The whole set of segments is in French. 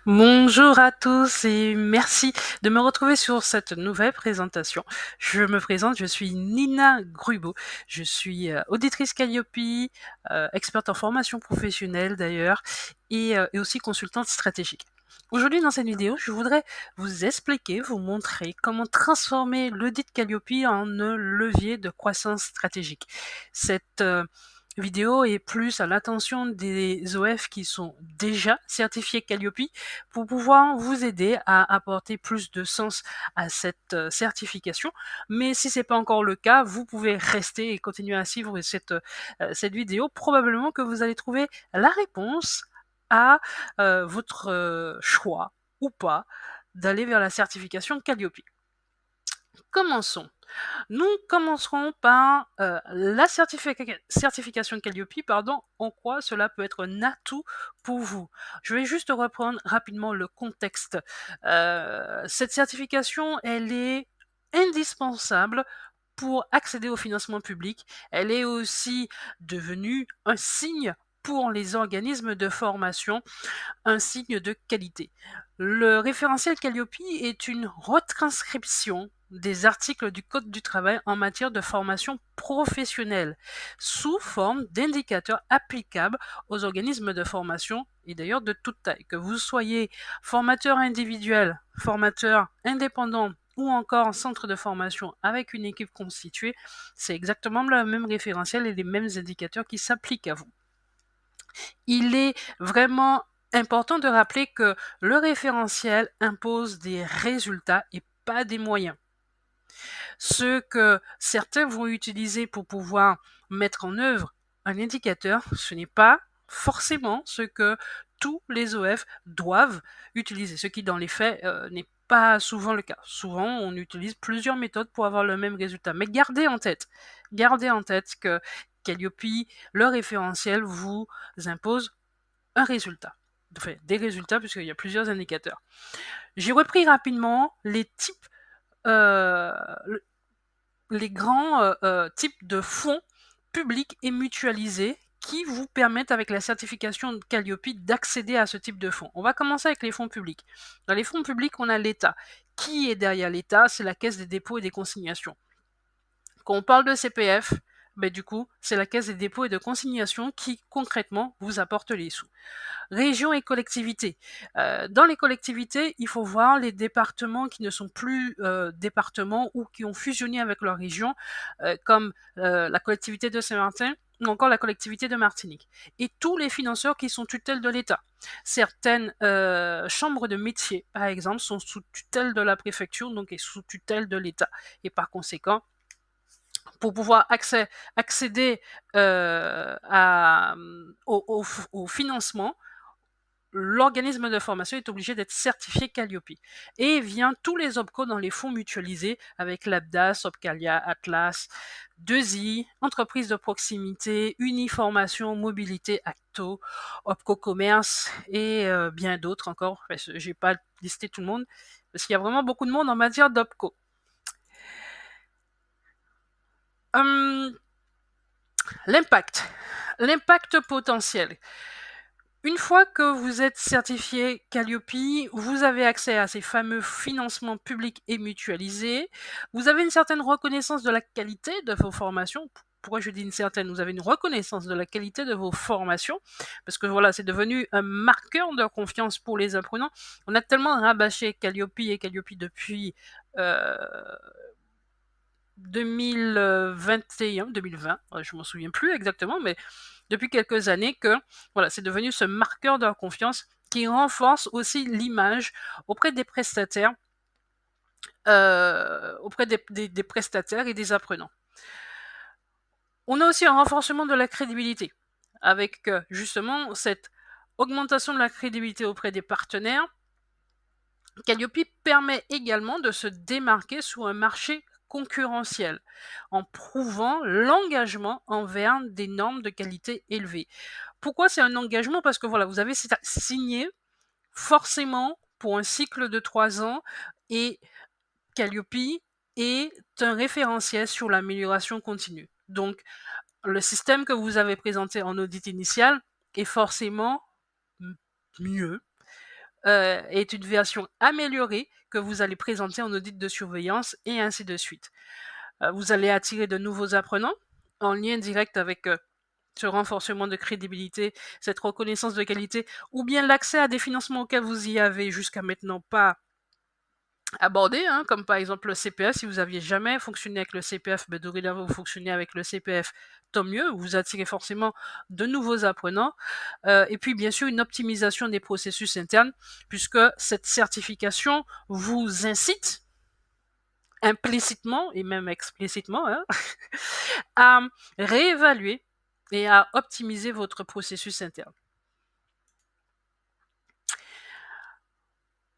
Bonjour à tous et merci de me retrouver sur cette nouvelle présentation. Je me présente, je suis Nina Grubo. Je suis auditrice Calliope, experte en formation professionnelle d'ailleurs, et aussi consultante stratégique. Aujourd'hui, dans cette vidéo, je voudrais vous expliquer, vous montrer comment transformer l'audit Calliope en un levier de croissance stratégique. Cette vidéo est plus à l'attention des OF qui sont déjà certifiés Calliope pour pouvoir vous aider à apporter plus de sens à cette certification. Mais si c'est pas encore le cas, vous pouvez rester et continuer à suivre cette vidéo. Probablement que vous allez trouver la réponse à votre choix ou pas d'aller vers la certification Calliope. Commençons. Nous commencerons par la certification Calliope, en quoi cela peut être un atout pour vous. Je vais juste reprendre rapidement le contexte. Cette certification, elle est indispensable pour accéder au financement public. Elle est aussi devenue un signe pour les organismes de formation, un signe de qualité. Le référentiel Calliope est une retranscription des articles du Code du travail en matière de formation professionnelle, sous forme d'indicateurs applicables aux organismes de formation, et d'ailleurs de toute taille. Que vous soyez formateur individuel, formateur indépendant, ou encore en centre de formation avec une équipe constituée, c'est exactement le même référentiel et les mêmes indicateurs qui s'appliquent à vous. Il est vraiment important de rappeler que le référentiel impose des résultats et pas des moyens. Ce que certains vont utiliser pour pouvoir mettre en œuvre un indicateur, ce n'est pas forcément ce que tous les OF doivent utiliser, ce qui dans les faits n'est pas souvent le cas. Souvent, on utilise plusieurs méthodes pour avoir le même résultat. Mais gardez en tête que Calliope, le référentiel, vous impose un résultat. Enfin, des résultats, puisqu'il y a plusieurs indicateurs. J'ai repris rapidement les types, les grands types de fonds publics et mutualisés qui vous permettent, avec la certification de Calliope, d'accéder à ce type de fonds. On va commencer avec les fonds publics. Dans les fonds publics, on a l'État. Qui est derrière l'État? C'est la Caisse des dépôts et des consignations. Quand on parle de CPF, du coup, c'est la Caisse des dépôts et de consignations qui, concrètement, vous apporte les sous. Régions et collectivités. Dans les collectivités, il faut voir les départements qui ne sont plus départements ou qui ont fusionné avec leur région, comme la collectivité de Saint-Martin ou encore la collectivité de Martinique. Et tous les financeurs qui sont tutelle de l'État. Certaines chambres de métiers, par exemple, sont sous tutelle de la préfecture, donc et sous tutelle de l'État. Et par conséquent, pour pouvoir accéder au financement, l'organisme de formation est obligé d'être certifié Calliope. Et vient tous les OPCO dans les fonds mutualisés avec l'ABDAS, Opcalia, Atlas, 2i, Entreprises de proximité, Uniformation, Mobilité, Acto, OPCO Commerce et bien d'autres encore. Je n'ai pas listé tout le monde parce qu'il y a vraiment beaucoup de monde en matière d'OPCO. L'impact potentiel. Une fois que vous êtes certifié Calliope, vous avez accès à ces fameux financements publics et mutualisés. Vous avez une certaine reconnaissance de la qualité de vos formations. Pourquoi je dis une certaine? Vous avez une reconnaissance de la qualité de vos formations, parce que voilà, c'est devenu un marqueur de confiance pour les apprenants. On a tellement rabâché Calliope et Calliope depuis 2021, 2020, je m'en souviens plus exactement, mais depuis quelques années que voilà, c'est devenu ce marqueur de la confiance qui renforce aussi l'image auprès des prestataires, auprès des prestataires et des apprenants. On a aussi un renforcement de la crédibilité avec justement cette augmentation de la crédibilité auprès des partenaires. Calliope permet également de se démarquer sur un marché concurrentiel en prouvant l'engagement envers des normes de qualité élevées. Pourquoi c'est un engagement? Parce que voilà, vous avez signé forcément pour un cycle de 3 ans et Calliope est un référentiel sur l'amélioration continue. Donc, le système que vous avez présenté en audit initial est forcément mieux est une version améliorée que vous allez présenter en audit de surveillance et ainsi de suite. Vous allez attirer de nouveaux apprenants en lien direct avec ce renforcement de crédibilité, cette reconnaissance de qualité, ou bien l'accès à des financements auxquels vous y avez jusqu'à maintenant pas abordé, comme par exemple le CPF. Si vous n'aviez jamais fonctionné avec le CPF, mais dorénavant vous fonctionnez avec le CPF, tant mieux, vous attirez forcément de nouveaux apprenants. Et puis bien sûr une optimisation des processus internes, puisque cette certification vous incite implicitement et même explicitement à réévaluer et à optimiser votre processus interne.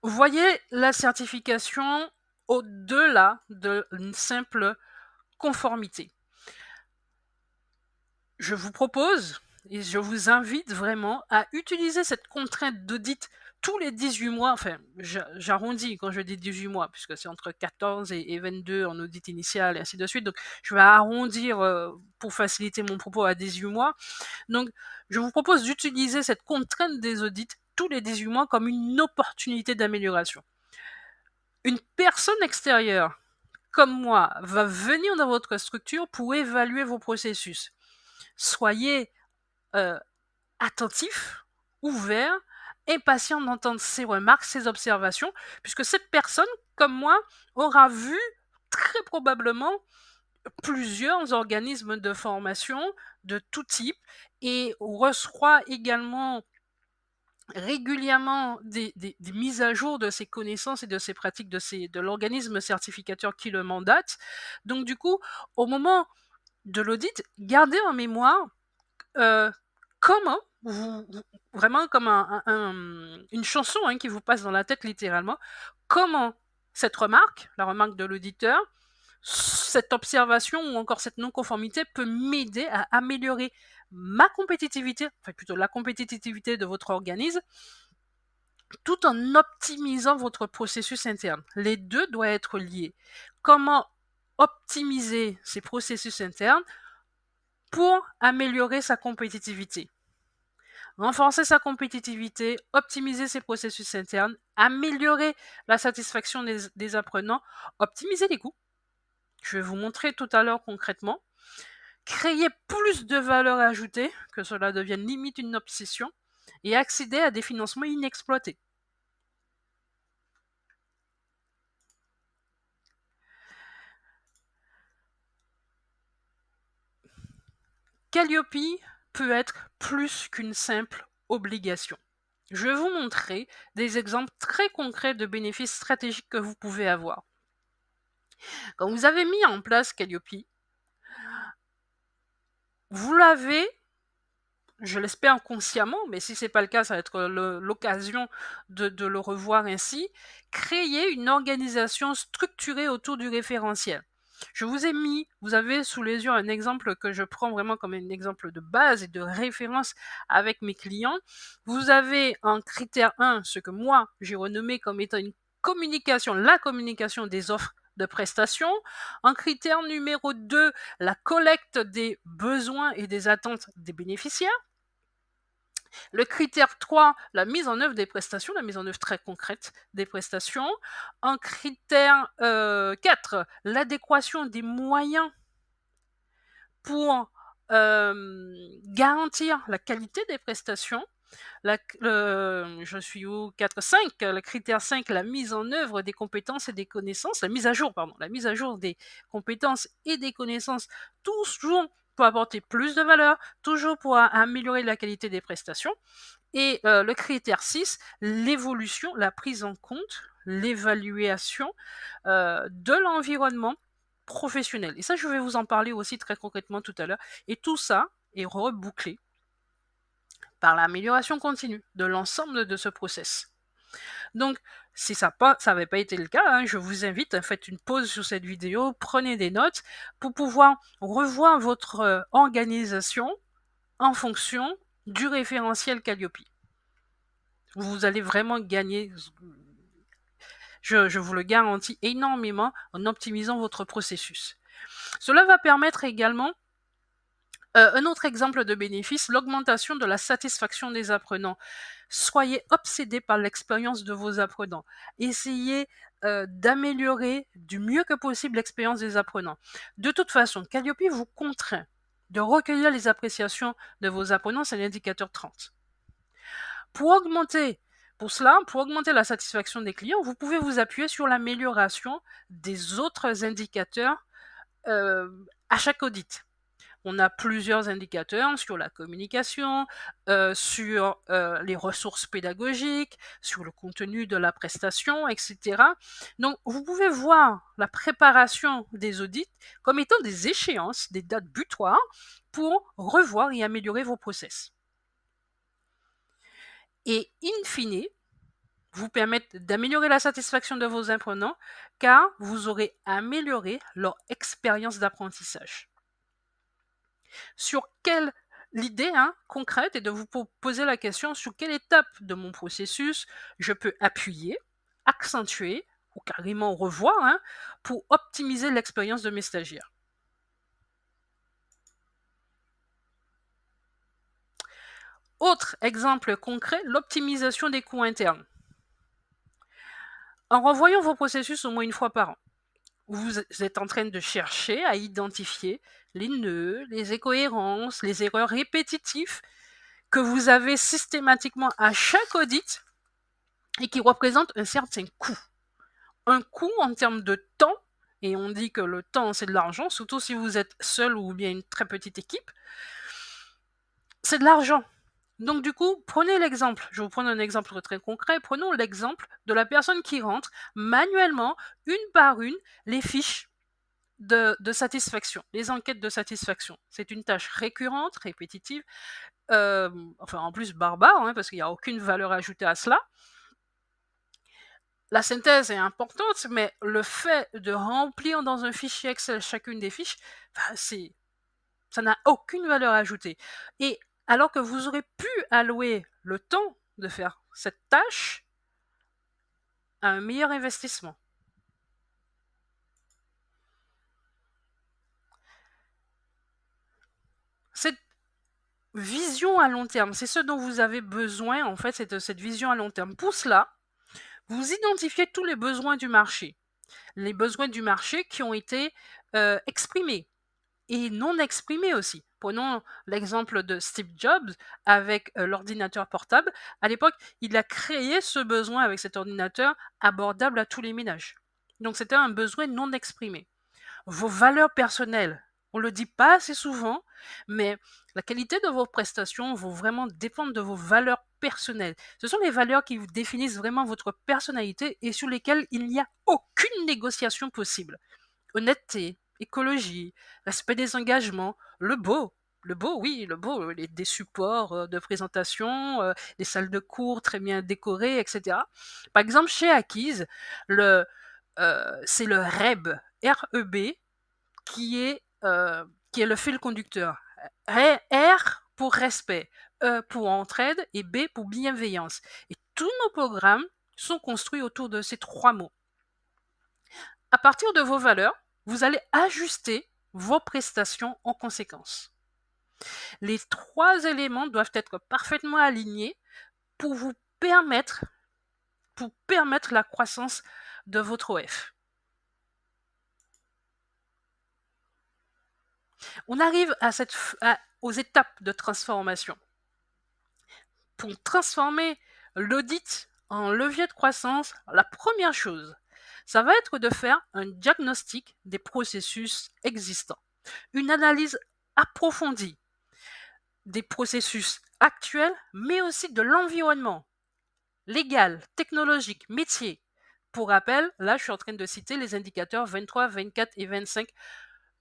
Voyez la certification au-delà d'une simple conformité. Je vous propose et je vous invite vraiment à utiliser cette contrainte d'audit tous les 18 mois, enfin j'arrondis quand je dis 18 mois, puisque c'est entre 14 et 22 en audit initial et ainsi de suite, donc je vais arrondir pour faciliter mon propos à 18 mois. Donc je vous propose d'utiliser cette contrainte des audits tous les 18 mois comme une opportunité d'amélioration. Une personne extérieure comme moi va venir dans votre structure pour évaluer vos processus. Soyez attentif, ouvert, impatient d'entendre ses remarques, ses observations, puisque cette personne, comme moi, aura vu très probablement plusieurs organismes de formation de tout type et reçoit également régulièrement des mises à jour de ses connaissances et de ses pratiques de l'organisme certificateur qui le mandate. Donc du coup, au moment de l'audit, gardez en mémoire comment vraiment comme une chanson qui vous passe dans la tête littéralement, comment cette remarque, la remarque de l'auditeur, cette observation ou encore cette non-conformité peut m'aider à améliorer ma compétitivité, enfin plutôt la compétitivité de votre organisme, tout en optimisant votre processus interne. Les deux doivent être liés. Comment optimiser ces processus internes pour améliorer sa compétitivité? Renforcer sa compétitivité, optimiser ses processus internes, améliorer la satisfaction des apprenants, optimiser les coûts. Je vais vous montrer tout à l'heure concrètement. Créer plus de valeur ajoutée, que cela devienne limite une obsession, et accéder à des financements inexploités. Calliope peut être plus qu'une simple obligation. Je vais vous montrer des exemples très concrets de bénéfices stratégiques que vous pouvez avoir. Quand vous avez mis en place Calliope, vous l'avez, je l'espère consciemment, mais si ce n'est pas le cas, ça va être l'occasion de le revoir ainsi, créer une organisation structurée autour du référentiel. Je vous ai mis, vous avez sous les yeux un exemple que je prends vraiment comme un exemple de base et de référence avec mes clients. Vous avez en critère 1, ce que moi j'ai renommé comme étant une communication, la communication des offres de prestations. En critère numéro 2, la collecte des besoins et des attentes des bénéficiaires. Le critère 3, la mise en œuvre des prestations, la mise en œuvre très concrète des prestations. En critère 4, l'adéquation des moyens pour garantir la qualité des prestations. Je suis au 4-5, le critère 5, la mise en œuvre des compétences et des connaissances, la mise à jour des compétences et des connaissances, toujours pour apporter plus de valeur, toujours pour améliorer la qualité des prestations. Et le critère 6, l'évolution, la prise en compte, l'évaluation de l'environnement professionnel. Et ça, je vais vous en parler aussi très concrètement tout à l'heure. Et tout ça est rebouclé par l'amélioration continue de l'ensemble de ce process. Donc, si ça n'avait pas été le cas, je vous invite, faites une pause sur cette vidéo, prenez des notes pour pouvoir revoir votre organisation en fonction du référentiel Calliope. Vous allez vraiment gagner, je vous le garantis, énormément en optimisant votre processus. Cela va permettre également Un autre exemple de bénéfice, l'augmentation de la satisfaction des apprenants. Soyez obsédés par l'expérience de vos apprenants. Essayez d'améliorer du mieux que possible l'expérience des apprenants. De toute façon, Calliope vous contraint de recueillir les appréciations de vos apprenants, c'est l'indicateur 30. Pour augmenter la satisfaction des clients, vous pouvez vous appuyer sur l'amélioration des autres indicateurs à chaque audit. On a plusieurs indicateurs sur la communication, sur les ressources pédagogiques, sur le contenu de la prestation, etc. Donc, vous pouvez voir la préparation des audits comme étant des échéances, des dates butoirs pour revoir et améliorer vos process. Et in fine, vous permettre d'améliorer la satisfaction de vos apprenants car vous aurez amélioré leur expérience d'apprentissage. L'idée concrète est de vous poser la question sur quelle étape de mon processus je peux appuyer, accentuer ou carrément revoir pour optimiser l'expérience de mes stagiaires. Autre exemple concret, l'optimisation des coûts internes. En revoyant vos processus au moins une fois par an, vous êtes en train de chercher à identifier les nœuds, les incohérences, les erreurs répétitives que vous avez systématiquement à chaque audit et qui représentent un certain coût. Un coût en termes de temps, et on dit que le temps c'est de l'argent, surtout si vous êtes seul ou bien une très petite équipe, c'est de l'argent. Donc du coup, prenez l'exemple, je vais vous prendre un exemple très concret, prenons l'exemple de la personne qui rentre manuellement, une par une, les fiches de satisfaction, les enquêtes de satisfaction. C'est une tâche récurrente, répétitive, en plus barbare, parce qu'il n'y a aucune valeur ajoutée à cela. La synthèse est importante, mais le fait de remplir dans un fichier Excel chacune des fiches, ça n'a aucune valeur ajoutée. Et alors que vous aurez pu allouer le temps de faire cette tâche à un meilleur investissement. Cette vision à long terme, c'est ce dont vous avez besoin, en fait, c'est de cette vision à long terme. Pour cela, vous identifiez tous les besoins du marché. Les besoins du marché qui ont été exprimés et non exprimés aussi. Prenons l'exemple de Steve Jobs avec l'ordinateur portable. À l'époque, il a créé ce besoin avec cet ordinateur abordable à tous les ménages. Donc c'était un besoin non exprimé. Vos valeurs personnelles, on ne le dit pas assez souvent, mais la qualité de vos prestations va vraiment dépendre de vos valeurs personnelles. Ce sont les valeurs qui vous définissent vraiment votre personnalité et sur lesquelles il n'y a aucune négociation possible. Honnêteté, écologie, respect des engagements, le beau, des supports de présentation, des salles de cours très bien décorées, etc. Par exemple, chez Acquise, c'est le REB, R-E-B, qui est le fil conducteur. R pour respect, E pour entraide et B pour bienveillance. Et tous nos programmes sont construits autour de ces 3 mots. À partir de vos valeurs, vous allez ajuster vos prestations en conséquence. Les 3 éléments doivent être parfaitement alignés pour vous permettre la croissance de votre OF. On arrive aux étapes de transformation. Pour transformer l'audit en levier de croissance, la première chose, ça va être de faire un diagnostic des processus existants, une analyse approfondie des processus actuels, mais aussi de l'environnement légal, technologique, métier. Pour rappel, là, je suis en train de citer les indicateurs 23, 24 et 25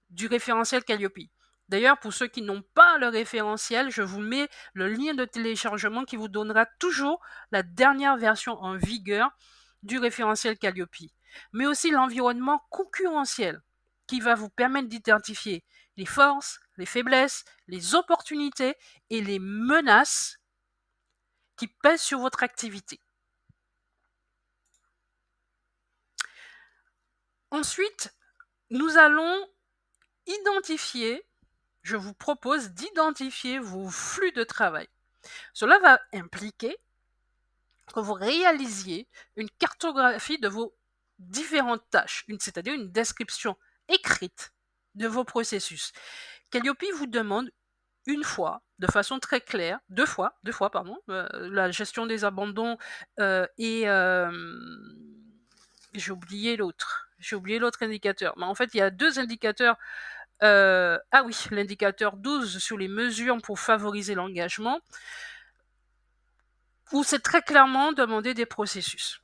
du référentiel Calliope. D'ailleurs, pour ceux qui n'ont pas le référentiel, je vous mets le lien de téléchargement qui vous donnera toujours la dernière version en vigueur du référentiel Calliope, mais aussi l'environnement concurrentiel qui va vous permettre d'identifier les forces, les faiblesses, les opportunités et les menaces qui pèsent sur votre activité. Ensuite, nous allons identifier, je vous propose d'identifier vos flux de travail. Cela va impliquer que vous réalisiez une cartographie de vos différentes tâches, c'est-à-dire une description écrite de vos processus. Calliope vous demande une fois, de façon très claire, deux fois, pardon, la gestion des abandons et j'ai oublié l'autre indicateur. Mais en fait, il y a deux indicateurs. Ah oui, l'indicateur 12 sur les mesures pour favoriser l'engagement, où c'est très clairement demandé des processus.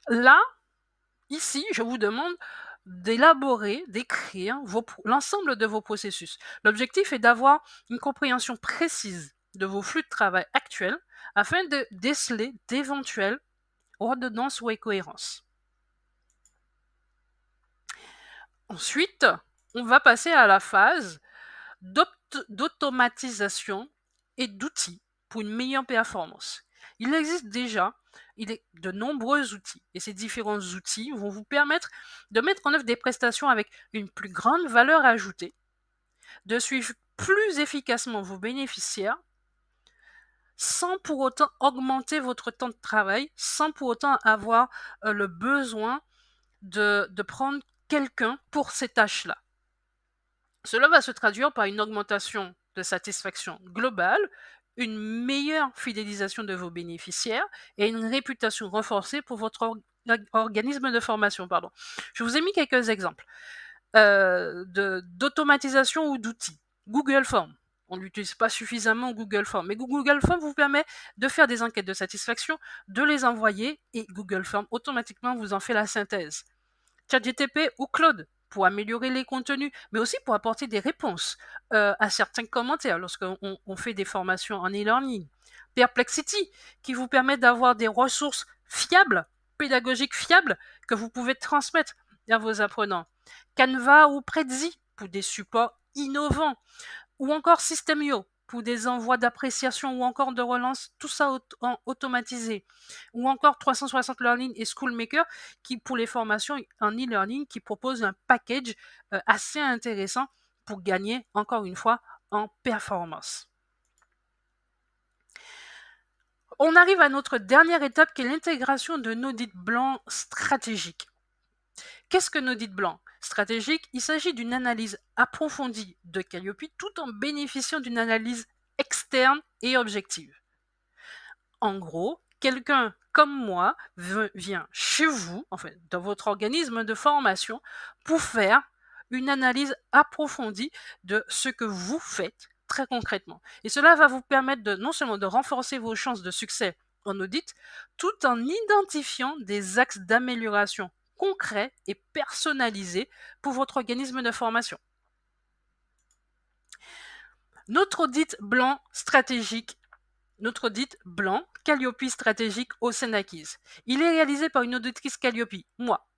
Là, ici, je vous demande d'élaborer, d'écrire l'ensemble de vos processus. L'objectif est d'avoir une compréhension précise de vos flux de travail actuels afin de déceler d'éventuelles redondances ou incohérences. Ensuite, on va passer à la phase d'automatisation et d'outils pour une meilleure performance. Il existe déjà de nombreux outils et ces différents outils vont vous permettre de mettre en œuvre des prestations avec une plus grande valeur ajoutée, de suivre plus efficacement vos bénéficiaires sans pour autant augmenter votre temps de travail, sans pour autant avoir le besoin de prendre quelqu'un pour ces tâches-là. Cela va se traduire par une augmentation de satisfaction globale, une meilleure fidélisation de vos bénéficiaires et une réputation renforcée pour votre organisme de formation. Je vous ai mis quelques exemples d'automatisation ou d'outils. Google Forms. On n'utilise pas suffisamment Google Forms, mais Google Forms vous permet de faire des enquêtes de satisfaction, de les envoyer et Google Forms automatiquement vous en fait la synthèse. ChatGPT ou Claude pour améliorer les contenus, mais aussi pour apporter des réponses à certains commentaires lorsqu'on fait des formations en e-learning. Perplexity, qui vous permet d'avoir des ressources fiables, pédagogiques fiables, que vous pouvez transmettre à vos apprenants. Canva ou Prezi pour des supports innovants. Ou encore System.io pour des envois d'appréciation ou encore de relance, tout ça automatisé. Ou encore 360 Learning et Schoolmaker qui, pour les formations en e-learning, qui proposent un package assez intéressant pour gagner, encore une fois, en performance. On arrive à notre dernière étape qui est l'intégration d'un audit blanc stratégique. Qu'est-ce qu'un audit blanc stratégique? Il s'agit d'une analyse approfondie de Calliope tout en bénéficiant d'une analyse externe et objective. En gros, quelqu'un comme moi vient chez vous, dans votre organisme de formation, pour faire une analyse approfondie de ce que vous faites très concrètement. Et cela va vous permettre non seulement de renforcer vos chances de succès en audit, tout en identifiant des axes d'amélioration concrets et personnalisés pour votre organisme de formation. Notre audit blanc Calliope stratégique au Senakis. Il est réalisé par une auditrice Calliope, moi,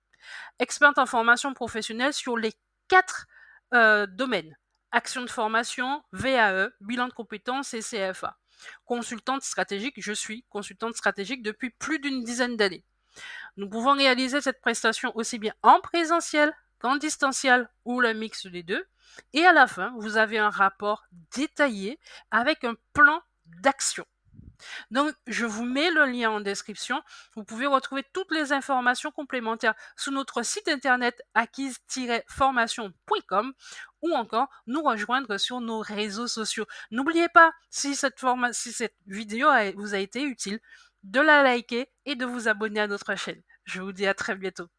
experte en formation professionnelle sur les 4 domaines. Action de formation, VAE, bilan de compétences et CFA. Consultante stratégique, je suis consultante stratégique depuis plus d'une dizaine d'années. Nous pouvons réaliser cette prestation aussi bien en présentiel qu'en distanciel ou le mix des deux. Et à la fin, vous avez un rapport détaillé avec un plan d'action. Donc, je vous mets le lien en description. Vous pouvez retrouver toutes les informations complémentaires sur notre site internet acquise-formation.com ou encore nous rejoindre sur nos réseaux sociaux. N'oubliez pas, si cette vidéo vous a été utile, de la liker et de vous abonner à notre chaîne. Je vous dis à très bientôt.